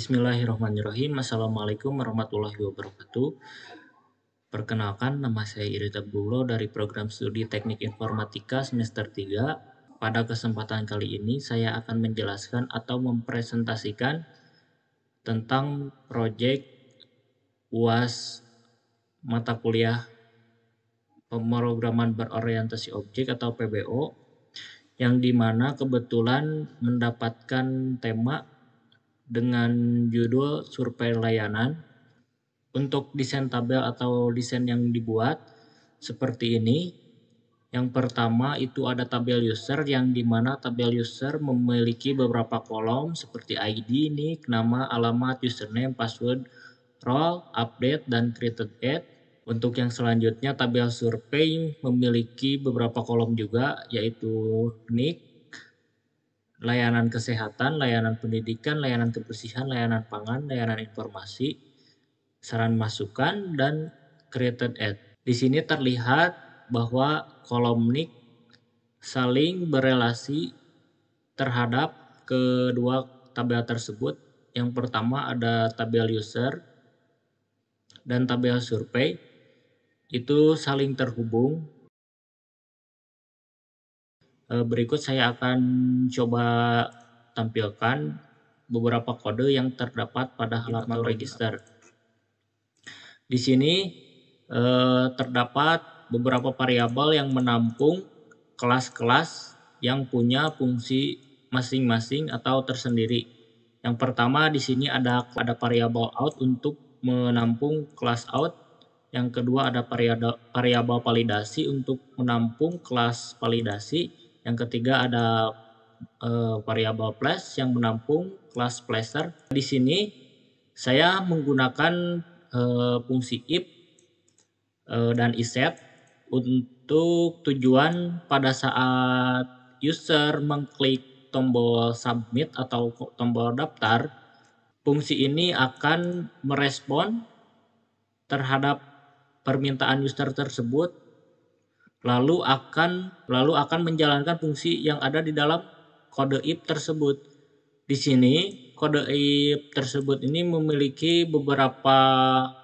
Bismillahirrahmanirrahim. Assalamualaikum warahmatullahi wabarakatuh. Perkenalkan, nama saya Irita Bulo dari program studi Teknik Informatika semester 3. Pada kesempatan kali ini saya akan menjelaskan atau mempresentasikan tentang proyek UAS mata kuliah pemrograman berorientasi objek atau PBO, yang dimana kebetulan mendapatkan tema dengan judul survei layanan. Untuk desain tabel atau desain yang dibuat seperti ini. Yang pertama itu ada tabel user, yang dimana tabel user memiliki beberapa kolom seperti ID, nick, nama, alamat, username, password, role, update, dan created at. Untuk yang selanjutnya tabel survei memiliki beberapa kolom juga, yaitu nick, layanan kesehatan, layanan pendidikan, layanan kebersihan, layanan pangan, layanan informasi, saran masukan, dan created at. Di sini terlihat bahwa kolom nick saling berelasi terhadap kedua tabel tersebut. Yang pertama ada tabel user dan tabel survei, itu saling terhubung. Berikut saya akan coba tampilkan beberapa kode yang terdapat pada halaman register. Di sini terdapat beberapa variabel yang menampung kelas-kelas yang punya fungsi masing-masing atau tersendiri. Yang pertama di sini ada variabel out untuk menampung kelas out. Yang kedua ada variabel validasi untuk menampung kelas validasi. Yang ketiga ada variabel place yang menampung kelas placer. Di sini saya menggunakan fungsi if dan iset untuk tujuan pada saat user mengklik tombol submit atau tombol daftar, fungsi ini akan merespon terhadap permintaan user tersebut, lalu akan menjalankan fungsi yang ada di dalam kode if tersebut. Di sini kode if tersebut ini memiliki beberapa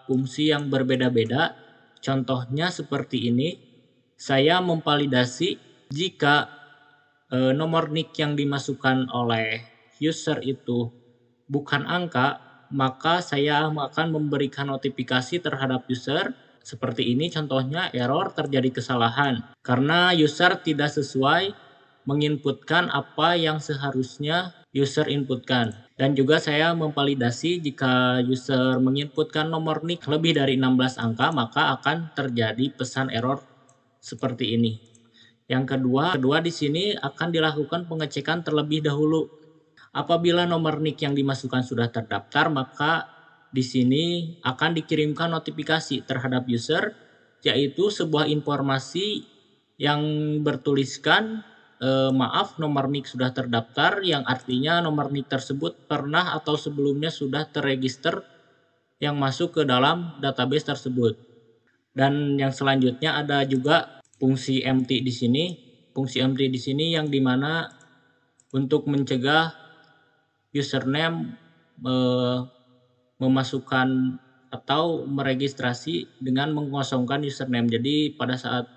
fungsi yang berbeda-beda. Contohnya seperti ini. Saya memvalidasi jika nomor nick yang dimasukkan oleh user itu bukan angka, maka saya akan memberikan notifikasi terhadap user. Seperti ini contohnya, error, terjadi kesalahan karena user tidak sesuai menginputkan apa yang seharusnya user inputkan. Dan juga saya memvalidasi jika user menginputkan nomor nick lebih dari 16 angka, maka akan terjadi pesan error seperti ini. Yang kedua di sini akan dilakukan pengecekan terlebih dahulu. Apabila nomor nick yang dimasukkan sudah terdaftar, maka di sini akan dikirimkan notifikasi terhadap user, yaitu sebuah informasi yang bertuliskan maaf, nomor nick sudah terdaftar, yang artinya nomor nick tersebut pernah atau sebelumnya sudah terregister yang masuk ke dalam database tersebut. Dan yang selanjutnya ada juga fungsi empty di sini. Fungsi empty di sini yang dimana untuk mencegah username memasukkan atau meregistrasi dengan mengosongkan username. Jadi pada saat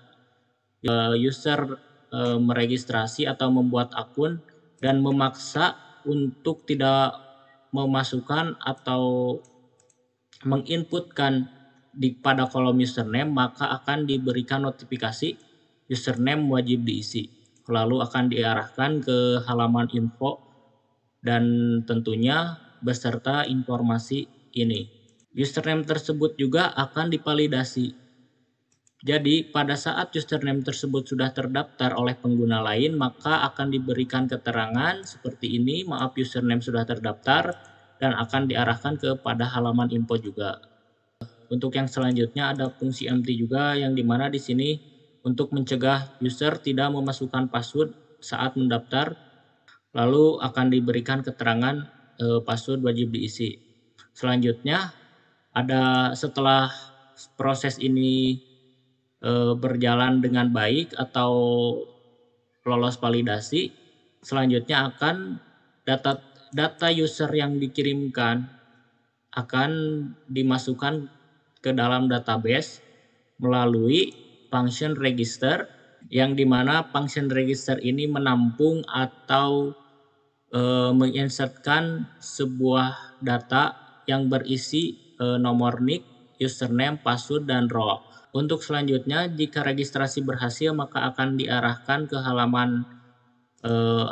user meregistrasi atau membuat akun dan memaksa untuk tidak memasukkan atau menginputkan pada kolom username, maka akan diberikan notifikasi username wajib diisi. Lalu akan diarahkan ke halaman info dan tentunya beserta informasi ini. Username tersebut juga akan divalidasi. Jadi pada saat username tersebut sudah terdaftar oleh pengguna lain, maka akan diberikan keterangan seperti ini, maaf username sudah terdaftar, dan akan diarahkan kepada halaman info juga. Untuk yang selanjutnya ada fungsi empty juga, yang dimana di sini untuk mencegah user tidak memasukkan password saat mendaftar, lalu akan diberikan keterangan password wajib diisi. Selanjutnya ada setelah proses ini berjalan dengan baik atau lolos validasi, selanjutnya akan data user yang dikirimkan akan dimasukkan ke dalam database melalui function register, yang dimana function register ini menampung atau menginsertkan sebuah data yang berisi nomor NIC, username, password, dan role. Untuk selanjutnya, jika registrasi berhasil, maka akan diarahkan ke halaman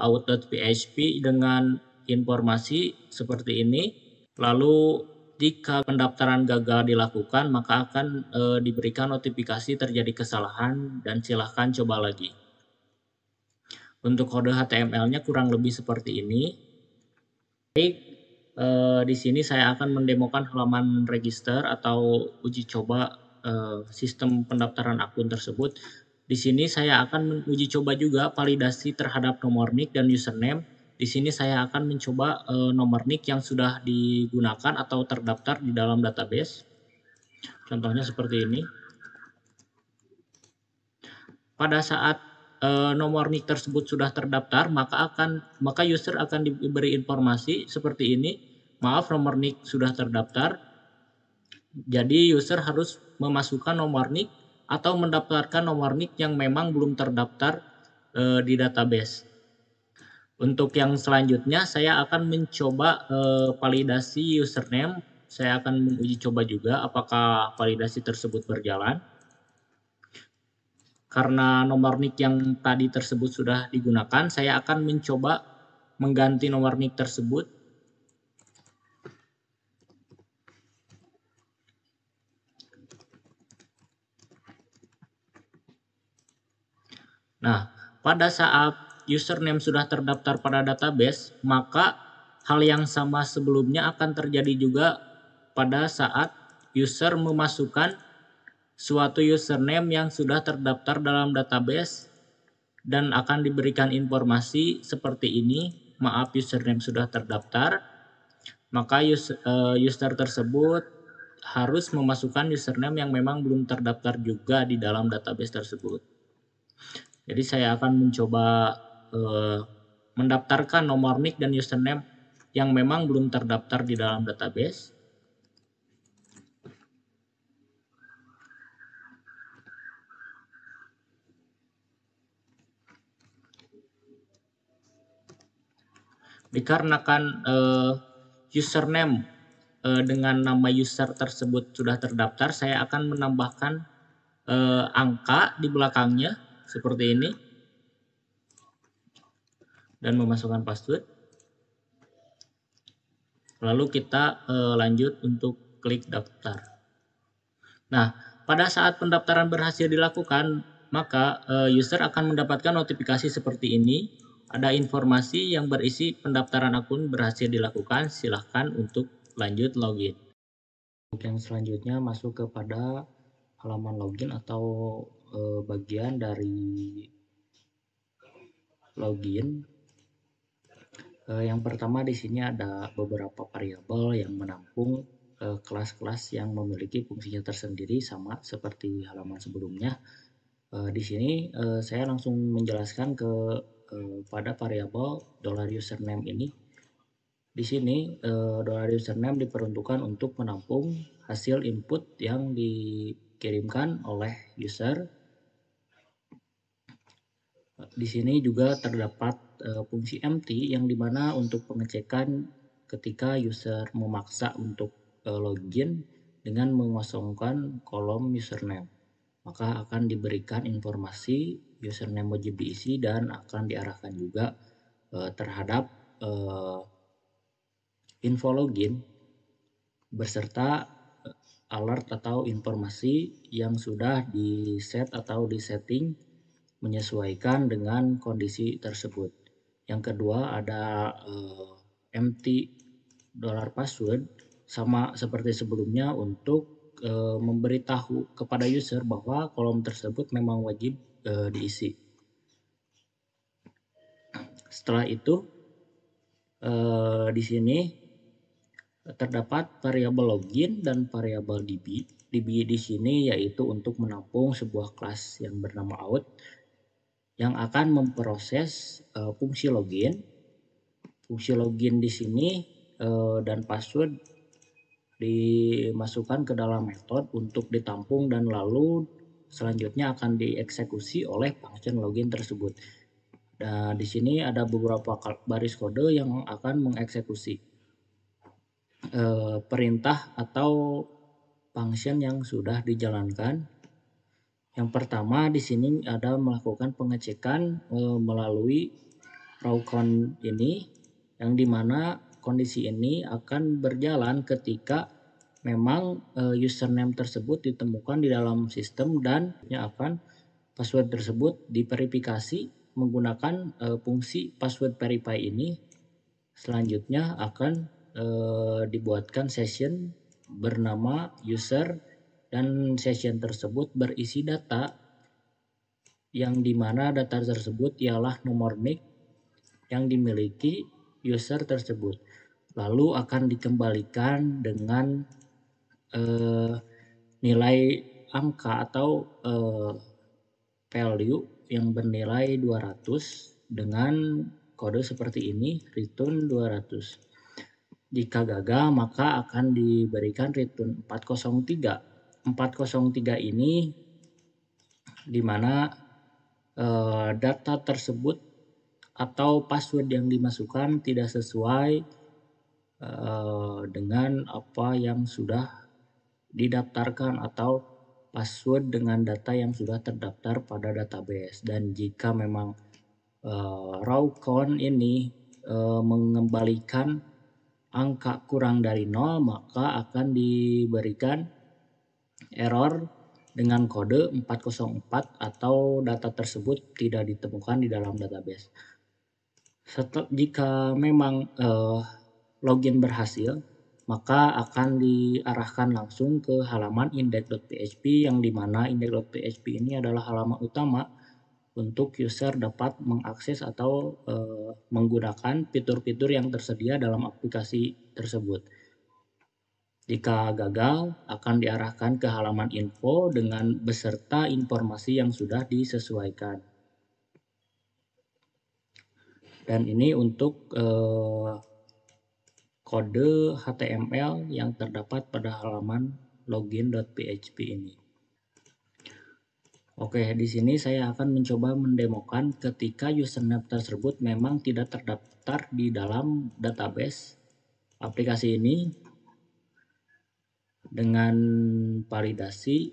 out.php dengan informasi seperti ini. Lalu jika pendaftaran gagal dilakukan, maka akan diberikan notifikasi terjadi kesalahan dan silahkan coba lagi. Untuk kode HTML-nya kurang lebih seperti ini. Baik, di sini saya akan mendemokan halaman register atau uji coba sistem pendaftaran akun tersebut. Di sini saya akan menguji coba juga validasi terhadap nomor NIC dan username. Di sini saya akan mencoba nomor NIC yang sudah digunakan atau terdaftar di dalam database. Contohnya seperti ini. Pada saat nomor NIC tersebut sudah terdaftar, maka user akan diberi informasi seperti ini. Maaf, nomor NIC sudah terdaftar. Jadi user harus memasukkan nomor NIC atau mendaftarkan nomor NIC yang memang belum terdaftar di database. Untuk yang selanjutnya saya akan mencoba validasi username. Saya akan menguji coba juga apakah validasi tersebut berjalan. Karena nomor NIC yang tadi tersebut sudah digunakan, saya akan mencoba mengganti nomor NIC tersebut. Nah, pada saat username sudah terdaftar pada database, maka hal yang sama sebelumnya akan terjadi juga pada saat user memasukkan suatu username yang sudah terdaftar dalam database dan akan diberikan informasi seperti ini. Maaf, username sudah terdaftar. Maka user tersebut harus memasukkan username yang memang belum terdaftar juga di dalam database tersebut. Jadi saya akan mencoba mendaftarkan nomor NIC dan username yang memang belum terdaftar di dalam database. Dikarenakan username dengan nama user tersebut sudah terdaftar, saya akan menambahkan angka di belakangnya seperti ini dan memasukkan password. Lalu kita lanjut untuk klik daftar. Nah, pada saat pendaftaran berhasil dilakukan, maka user akan mendapatkan notifikasi seperti ini. Ada informasi yang berisi pendaftaran akun berhasil dilakukan, silahkan untuk lanjut login. Untuk yang selanjutnya masuk kepada halaman login atau bagian dari login. Yang pertama di sini ada beberapa variabel yang menampung kelas-kelas yang memiliki fungsinya tersendiri sama seperti halaman sebelumnya. Di sini saya langsung menjelaskan pada variabel $username ini. Di sini $username diperuntukkan untuk menampung hasil input yang dikirimkan oleh user. Di sini juga terdapat fungsi empty yang dimana untuk pengecekan ketika user memaksa untuk login dengan mengosongkan kolom username. Maka akan diberikan informasi username wajib diisi dan akan diarahkan juga terhadap info login beserta alert atau informasi yang sudah di-set atau di-setting menyesuaikan dengan kondisi tersebut. Yang kedua ada empty $password sama seperti sebelumnya untuk memberitahu kepada user bahwa kolom tersebut memang wajib diisi. Setelah itu di sini terdapat variabel login dan variabel db. db di sini yaitu untuk menampung sebuah kelas yang bernama out yang akan memproses fungsi login. Fungsi login di sini dan password dimasukkan ke dalam metode untuk ditampung dan lalu selanjutnya akan dieksekusi oleh function login tersebut. Nah, di sini ada beberapa baris kode yang akan mengeksekusi perintah atau function yang sudah dijalankan. Yang pertama di sini ada melakukan pengecekan melalui raw count ini, yang dimana kondisi ini akan berjalan ketika memang username tersebut ditemukan di dalam sistem dan akan password tersebut diverifikasi menggunakan fungsi password verify ini. Selanjutnya akan dibuatkan session bernama user dan session tersebut berisi data yang dimana data tersebut ialah nomor NIC yang dimiliki user tersebut. Lalu akan dikembalikan dengan nilai angka atau value yang bernilai 200 dengan kode seperti ini, return 200. Jika gagal maka akan diberikan return 403. 403 ini di mana data tersebut atau password yang dimasukkan tidak sesuai dengan apa yang sudah didaftarkan atau password dengan data yang sudah terdaftar pada database. Dan jika memang raw count ini mengembalikan angka kurang dari 0, maka akan diberikan error dengan kode 404 atau data tersebut tidak ditemukan di dalam database. Jika memang login berhasil, maka akan diarahkan langsung ke halaman index.php, yang dimana index.php ini adalah halaman utama untuk user dapat mengakses atau menggunakan fitur-fitur yang tersedia dalam aplikasi tersebut. Jika gagal, akan diarahkan ke halaman info dengan beserta informasi yang sudah disesuaikan. Dan ini untuk kode HTML yang terdapat pada halaman login.php ini. Oke, di sini saya akan mencoba mendemokan ketika username tersebut memang tidak terdaftar di dalam database aplikasi ini dengan validasi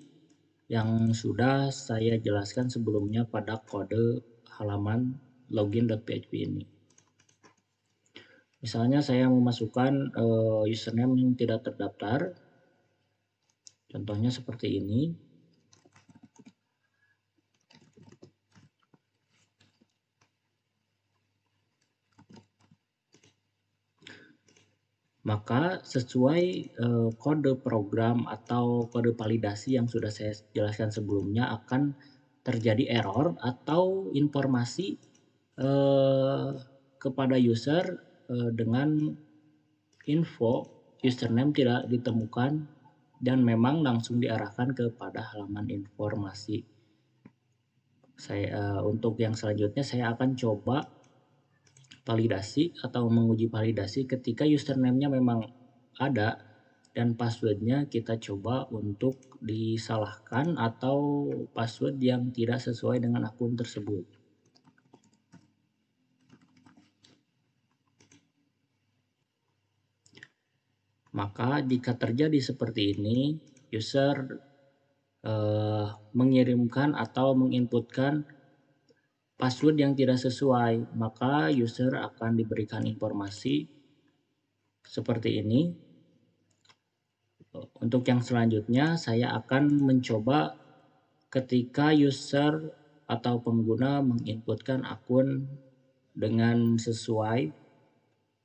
yang sudah saya jelaskan sebelumnya pada kode halaman login.php ini. Misalnya saya memasukkan username yang tidak terdaftar, contohnya seperti ini. Maka sesuai kode program atau kode validasi yang sudah saya jelaskan sebelumnya, akan terjadi error atau informasi kepada user dengan info username tidak ditemukan dan memang langsung diarahkan kepada halaman informasi. Untuk yang selanjutnya saya akan coba validasi atau menguji validasi ketika username-nya memang ada dan passwordnya kita coba untuk disalahkan atau password yang tidak sesuai dengan akun tersebut. Maka jika terjadi seperti ini, user mengirimkan atau menginputkan password yang tidak sesuai, maka user akan diberikan informasi seperti ini. Untuk yang selanjutnya saya akan mencoba ketika user atau pengguna menginputkan akun dengan sesuai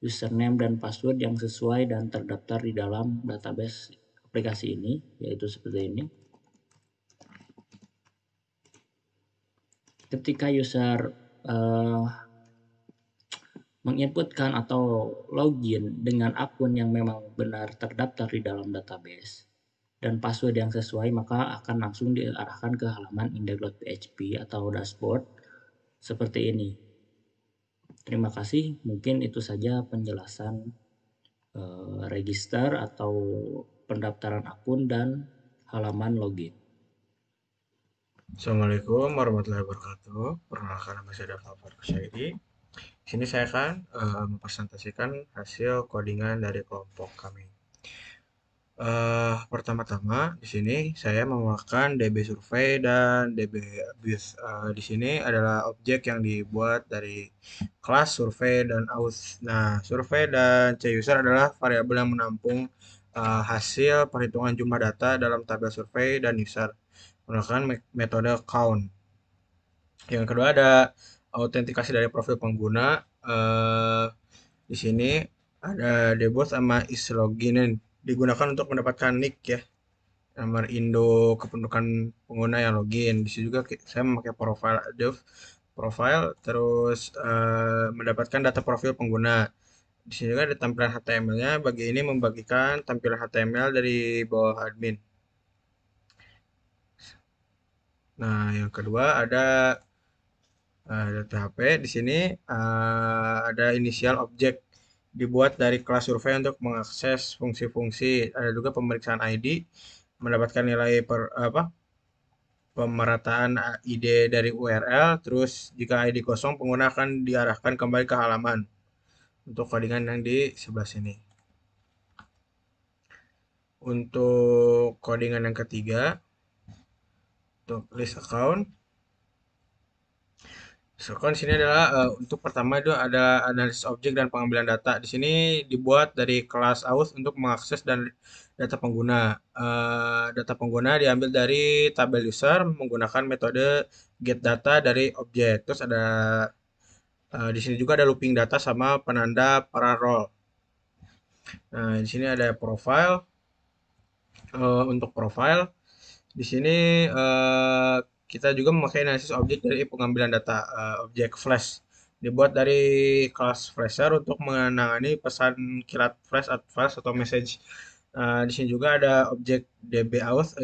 username dan password yang sesuai dan terdaftar di dalam database aplikasi ini, yaitu seperti ini. Ketika user menginputkan atau login dengan akun yang memang benar terdaftar di dalam database dan password yang sesuai, maka akan langsung diarahkan ke halaman index.php atau dashboard seperti ini. Terima kasih, mungkin itu saja penjelasan register atau pendaftaran akun dan halaman login. Assalamualaikum warahmatullahi wabarakatuh. Perkenalkan, nama saya Daftar Kusyaidi. Di sini saya akan mempresentasikan hasil codingan dari kelompok kami. Pertama-tama di sini saya memakai DB Survey dan DB Abuse. Di sini adalah objek yang dibuat dari kelas survei dan auth. Nah, survei dan CUser adalah variabel yang menampung hasil perhitungan jumlah data dalam tabel survei dan user menggunakan metode count. Yang kedua ada autentikasi dari profil pengguna. Di sini ada debug sama islogin digunakan untuk mendapatkan nick ya, nomor induk kependudukan pengguna yang login. Di sini juga saya memakai profile terus mendapatkan data profil pengguna. Di sini juga ada tampilan HTML-nya. Bagi ini membagikan tampilan HTML dari bawah admin. Nah, yang kedua ada data HP. Di sini ada inisial objek dibuat dari kelas survei untuk mengakses fungsi-fungsi. Ada juga pemeriksaan ID, mendapatkan nilai pemerataan ID dari URL. Terus jika ID kosong, pengguna akan diarahkan kembali ke halaman untuk codingan yang di sebelah sini. Untuk codingan yang ketiga, untuk list account. Di sini adalah untuk pertama itu ada analisis objek dan pengambilan data. Di sini dibuat dari kelas auth untuk mengakses dan data pengguna. Data pengguna diambil dari tabel user menggunakan metode get data dari objek. Terus ada di sini juga ada looping data sama penanda parallel. Nah, di sini ada profile. Untuk profile di sini kita juga memakai analisis objek dari pengambilan data objek flash dibuat dari kelas flasher untuk menangani pesan kilat flash atau message. Di sini juga ada objek dbauth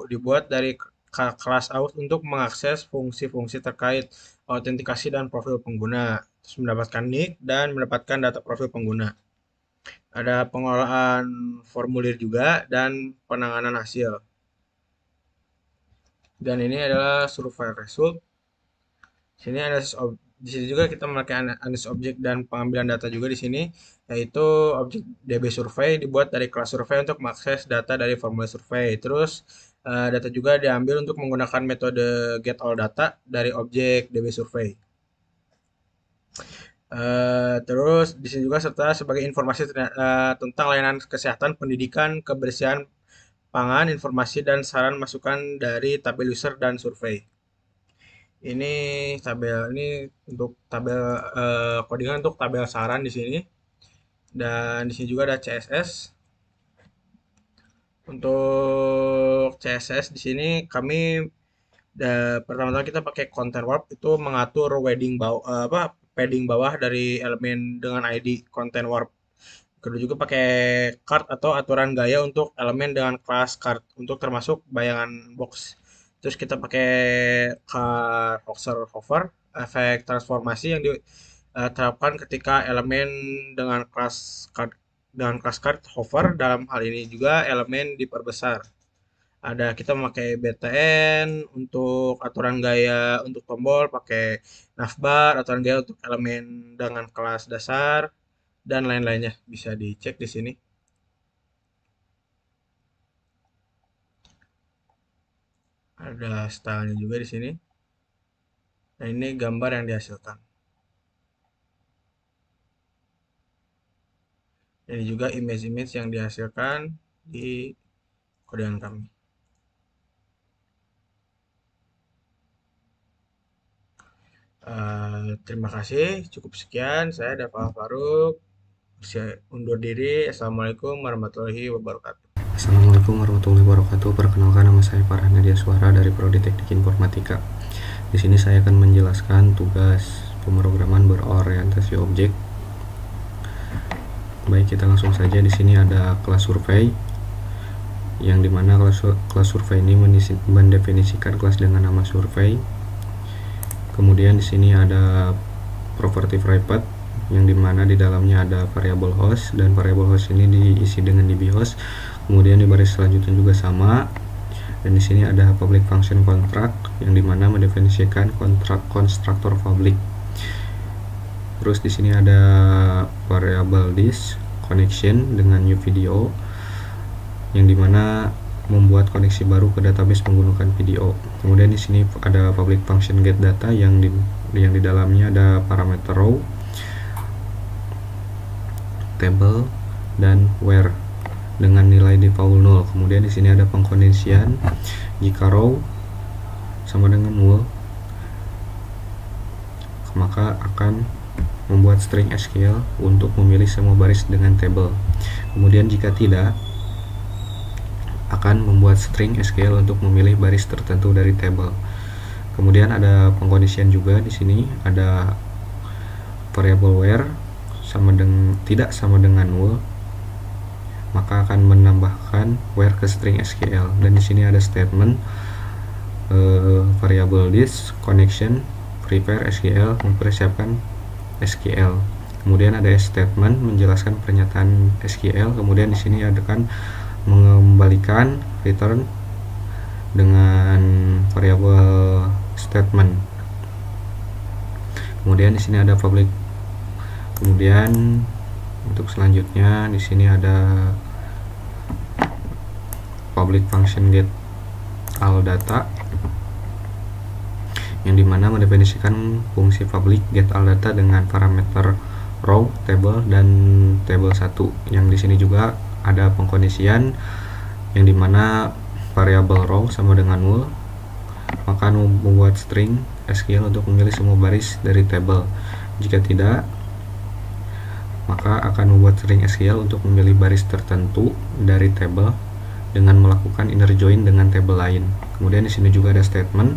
dibuat dari kelas auth untuk mengakses fungsi-fungsi terkait autentikasi dan profil pengguna, terus mendapatkan nick dan mendapatkan data profil pengguna. Ada pengolahan formulir juga dan penanganan hasil. Dan ini adalah survei result. Sini ada di sini juga kita memakai analisis objek dan pengambilan data juga di sini, yaitu objek DB survei dibuat dari kelas survei untuk mengakses data dari formulir survei. Terus data juga diambil untuk menggunakan metode get all data dari objek DB survei. Terus di sini juga serta sebagai informasi tentang layanan kesehatan, pendidikan, kebersihan pangan, informasi dan saran masukan dari tabel user dan survei. Ini tabel ini untuk tabel codingan untuk tabel saran di sini. Dan di sini juga ada CSS. Untuk CSS di sini kami pertama-tama kita pakai content warp itu mengatur padding bawah dari elemen dengan ID content warp. Kedua juga pakai card atau aturan gaya untuk elemen dengan kelas card untuk termasuk bayangan box. Terus kita pakai cursor hover, efek transformasi yang diterapkan ketika elemen dengan kelas card hover. Dalam hal ini juga elemen diperbesar. Ada kita memakai btn untuk aturan gaya untuk tombol, pakai navbar aturan gaya untuk elemen dengan kelas dasar dan lain-lainnya. Bisa dicek di sini. Ada stylenya juga di sini. Nah, ini gambar yang dihasilkan. Ini juga image-image yang dihasilkan di codingan kami. Terima kasih. Cukup sekian. Saya Dava Faruk. Saya undur diri. Assalamualaikum warahmatullahi wabarakatuh. Assalamualaikum warahmatullahi wabarakatuh. Perkenalkan, nama saya Farhan Nadia Suara dari Prodi Teknik Informatika. Di sini saya akan menjelaskan tugas pemrograman berorientasi objek. Baik, kita langsung saja. Di sini ada kelas survei, yang dimana kelas survei ini mendefinisikan kelas dengan nama survei. Kemudian di sini ada property private yang dimana di dalamnya ada variabel host, dan variabel host ini diisi dengan dbHost. Kemudian di baris selanjutnya juga sama, dan di sini ada public function contract yang dimana mendefinisikan konstruktor public. Terus di sini ada variabel disk connection dengan new video yang dimana membuat koneksi baru ke database menggunakan video. Kemudian di sini ada public function get data yang di dalamnya ada parameter row, table, dan where dengan nilai default 0. Kemudian di sini ada pengkondisian jika row sama dengan null, maka akan membuat string SQL untuk memilih semua baris dengan table. Kemudian jika tidak, akan membuat string SQL untuk memilih baris tertentu dari table. Kemudian ada pengkondisian juga di sini, ada variable where tidak sama dengan null, maka akan menambahkan where ke string SQL. Dan di sini ada statement variable disk connection prepare SQL, mempersiapkan SQL. Kemudian ada statement menjelaskan pernyataan SQL. Kemudian di sini akan mengembalikan return dengan variabel statement. Kemudian di sini ada public. Kemudian untuk selanjutnya di sini ada public function get all data yang dimana mendefinisikan fungsi public get all data dengan parameter row, table, dan table 1. Yang di sini juga ada pengkondisian yang dimana variabel row sama dengan null, maka membuat string SQL untuk memilih semua baris dari table. Jika tidak, maka akan membuat string SQL untuk memilih baris tertentu dari table dengan melakukan inner join dengan table lain. Kemudian di sini juga ada statement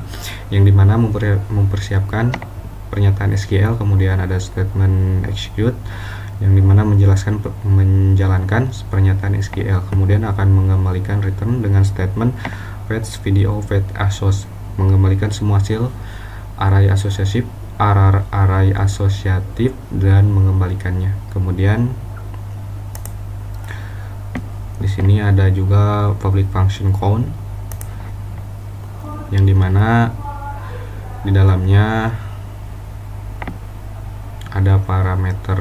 yang dimana mempersiapkan pernyataan SQL. Kemudian ada statement execute yang dimana menjalankan pernyataan SQL. Kemudian akan mengembalikan return dengan statement fetch video fetch assoc, mengembalikan semua hasil array asosiatif dan mengembalikannya. Kemudian di sini ada juga public function count yang dimana di dalamnya ada parameter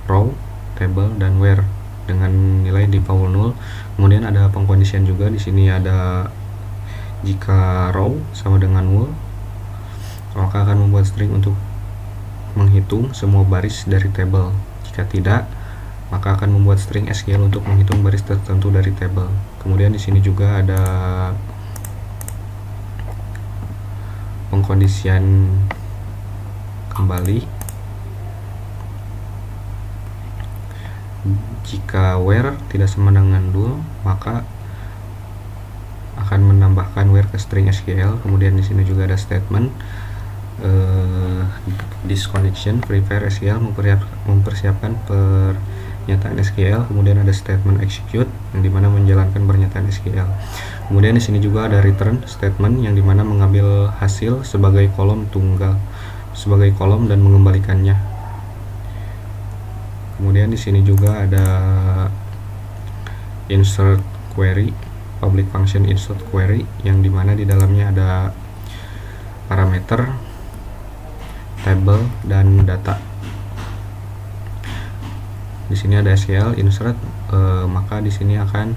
row, table, dan where dengan nilai default 0. Kemudian ada pengkondisian juga. Di sini ada jika row sama dengan null, maka akan membuat string untuk menghitung semua baris dari table. Jika tidak, maka akan membuat string SQL untuk menghitung baris tertentu dari table. Kemudian di sini juga ada pengkondisian kembali. Jika where tidak sama dengan null, maka akan menambahkan where ke string SQL. Kemudian di sini juga ada statement disconnection prepare SQL, mempersiapkan pernyataan SQL. Kemudian ada statement execute yang dimana menjalankan pernyataan SQL. Kemudian di sini juga ada return statement yang dimana mengambil hasil sebagai kolom tunggal, sebagai kolom dan mengembalikannya. Kemudian di sini juga ada insert query, public function insert query yang dimana di dalamnya ada parameter, table, dan data. Di sini ada SQL insert, maka di sini akan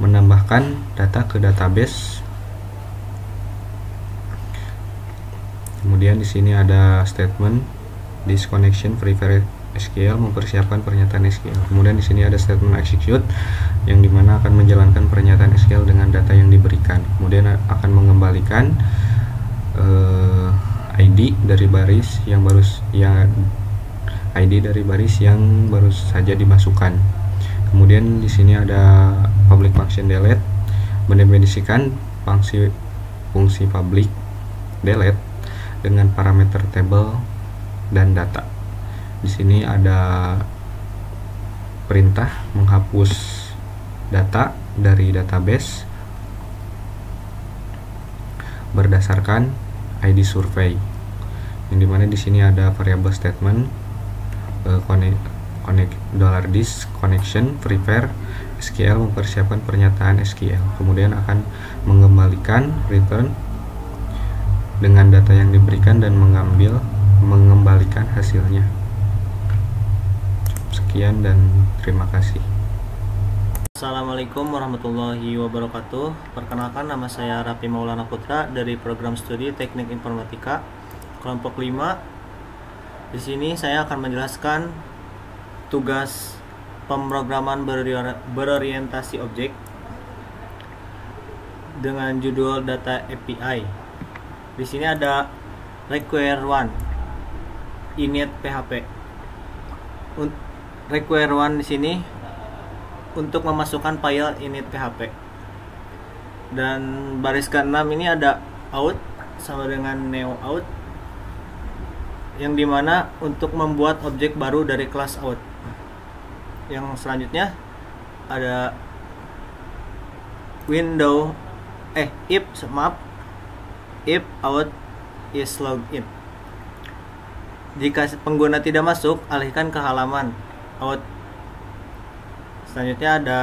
menambahkan data ke database. Kemudian di sini ada statement disconnection prepare SQL, mempersiapkan pernyataan SQL. Kemudian di sini ada statement execute yang dimana akan menjalankan pernyataan SQL dengan data yang diberikan. Kemudian akan mengembalikan ID dari baris yang baru saja dimasukkan. Kemudian di sini ada public function delete, mendefinisikan fungsi public delete dengan parameter table dan data. Di sini ada perintah menghapus data dari database berdasarkan ID survey, yang dimana di sini ada variable statement $disk connection prepare SQL, mempersiapkan pernyataan SQL, kemudian akan mengembalikan return dengan data yang diberikan dan mengembalikan hasilnya. Sekian dan terima kasih. Assalamualaikum warahmatullahi wabarakatuh. Perkenalkan, nama saya Raffi Maulana Putra dari program studi Teknik Informatika kelompok 5. Di sini saya akan menjelaskan tugas pemrograman berorientasi objek dengan judul data API. Di sini ada require one init PHP. Require one di sini untuk memasukkan file init PHP, dan baris ke-6 ini ada out sama dengan neo out, yang dimana untuk membuat objek baru dari kelas out. Yang selanjutnya ada if out is logged in. Jika pengguna tidak masuk, alihkan ke halaman out. Selanjutnya ada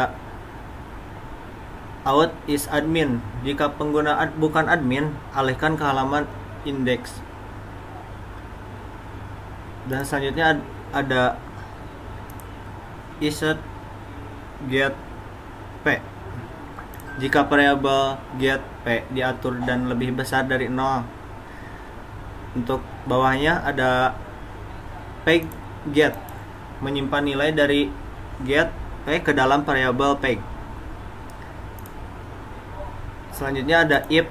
out is admin. Jika pengguna bukan admin, alihkan ke halaman index. Dan selanjutnya ada insert get p. Jika variabel get p diatur dan lebih besar dari 0. Untuk bawahnya ada peg get, menyimpan nilai dari get p ke dalam variabel peg. Selanjutnya ada if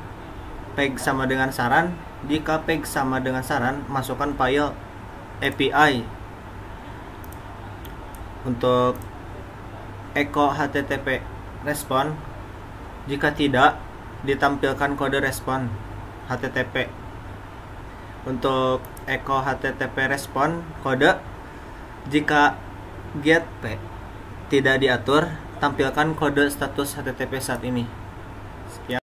peg sama dengan saran. Jika peg sama dengan saran, masukkan file API. Untuk echo HTTP respon, jika tidak, ditampilkan kode respon HTTP. Untuk echo HTTP respon kode, jika get p tidak diatur, tampilkan kode status HTTP saat ini. Sekian.